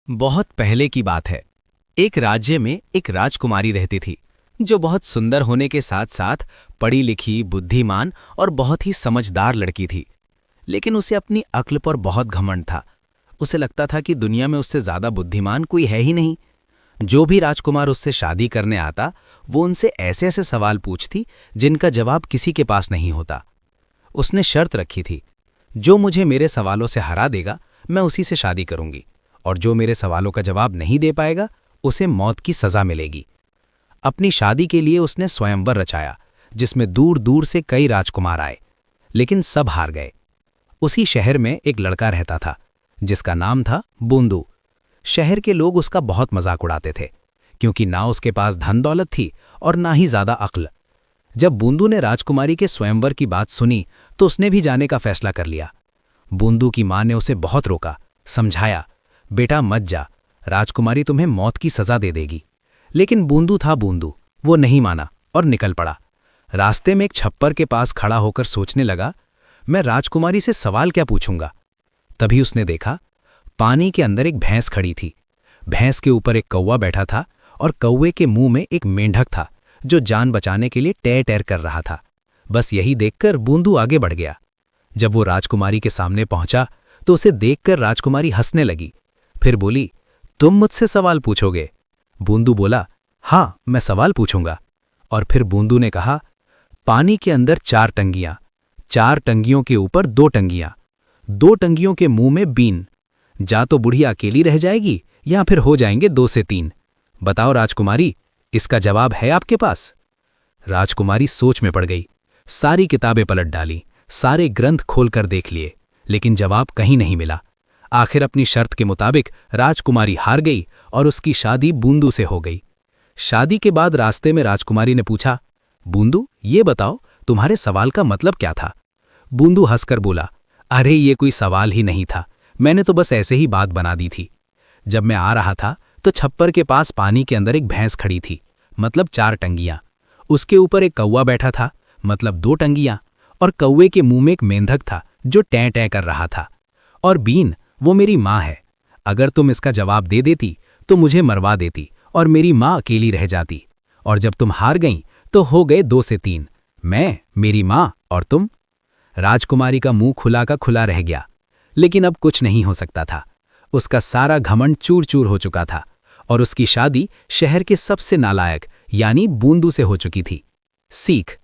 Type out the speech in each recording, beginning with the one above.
बहुत पहले की बात है। एक राज्य में एक राजकुमारी रहती थी जो बहुत सुंदर होने के साथ साथ पढ़ी लिखी, बुद्धिमान और बहुत ही समझदार लड़की थी। लेकिन उसे अपनी अक्ल पर बहुत घमंड था। उसे लगता था कि दुनिया में उससे ज्यादा बुद्धिमान कोई है ही नहीं। जो भी राजकुमार उससे शादी करने आता वो उनसे ऐसे ऐसे सवाल पूछती जिनका जवाब किसी के पास नहीं होता। उसने शर्त रखी थी, जो मुझे मेरे सवालों से हरा देगा मैं उसी से शादी करूंगी, और जो मेरे सवालों का जवाब नहीं दे पाएगा उसे मौत की सजा मिलेगी। अपनी शादी के लिए उसने स्वयंवर रचाया जिसमें दूर दूर से कई राजकुमार आए, लेकिन सब हार गए। उसी शहर में एक लड़का रहता था जिसका नाम था बूंदू। शहर के लोग उसका बहुत मजाक उड़ाते थे क्योंकि ना उसके पास धन दौलत थी और ना ही ज्यादा अक्ल। जब बूंदू ने राजकुमारी के स्वयंवर की बात सुनी तो उसने भी जाने का फैसला कर लिया। बूंदू की मां ने उसे बहुत रोका, समझाया, बेटा मत जा, राजकुमारी तुम्हें मौत की सजा दे देगी। लेकिन बूंदू था बूंदू, वो नहीं माना और निकल पड़ा। रास्ते में एक छप्पर के पास खड़ा होकर सोचने लगा, मैं राजकुमारी से सवाल क्या पूछूंगा। तभी उसने देखा, पानी के अंदर एक भैंस खड़ी थी। भैंस के ऊपर एक कौवा बैठा था और कौवे के मुंह में एक मेंढक था जो जान बचाने के लिए टेर टेर कर रहा था। बस यही देखकर बूंदू आगे बढ़ गया। जब वो राजकुमारी के सामने पहुंचा तो उसे देखकर राजकुमारी हंसने लगी। फिर बोली, तुम मुझसे सवाल पूछोगे? बूंदू बोला, हाँ मैं सवाल पूछूंगा। और फिर बूंदू ने कहा, पानी के अंदर 4 टंगियां, 4 टंगियों के ऊपर 2 टंगियां, 2 टंगियों के मुंह में बीन। जा तो बुढ़िया अकेली रह जाएगी या फिर हो जाएंगे 2 से 3। बताओ राजकुमारी, इसका जवाब है आपके पास? राजकुमारी सोच में पड़ गई। सारी किताबें पलट डाली, सारे ग्रंथ खोलकर देख लिए, लेकिन जवाब कहीं नहीं मिला। आखिर अपनी शर्त के मुताबिक राजकुमारी हार गई और उसकी शादी बूंदू से हो गई। शादी के बाद रास्ते में राजकुमारी ने पूछा, बूंदू ये बताओ तुम्हारे सवाल का मतलब क्या था? बूंदू हंसकर बोला, अरे ये कोई सवाल ही नहीं था, मैंने तो बस ऐसे ही बात बना दी थी। जब मैं आ रहा था तो छप्पर के पास पानी के अंदर एक भैंस खड़ी थी, मतलब 4 टंगियां। उसके ऊपर एक कौवा बैठा था, मतलब 2 टंगियां। और कौवे के मुंह में एक मेंढक था जो टैं टैं कर रहा था। और बीन, वो मेरी माँ है। अगर तुम इसका जवाब दे देती तो मुझे मरवा देती और मेरी माँ अकेली रह जाती। और जब तुम हार गईं तो हो गए 2 से 3, मैं, मेरी माँ और तुम। राजकुमारी का मुंह खुला का खुला रह गया, लेकिन अब कुछ नहीं हो सकता था। उसका सारा घमंड चूर चूर हो चुका था और उसकी शादी शहर के सबसे नालायक यानी बूंदू से हो चुकी थी। सीख,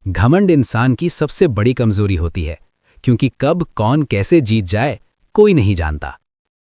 घमंड इंसान की सबसे बड़ी कमजोरी होती है, क्योंकि कब कौन कैसे जीत जाए कोई नहीं जानता।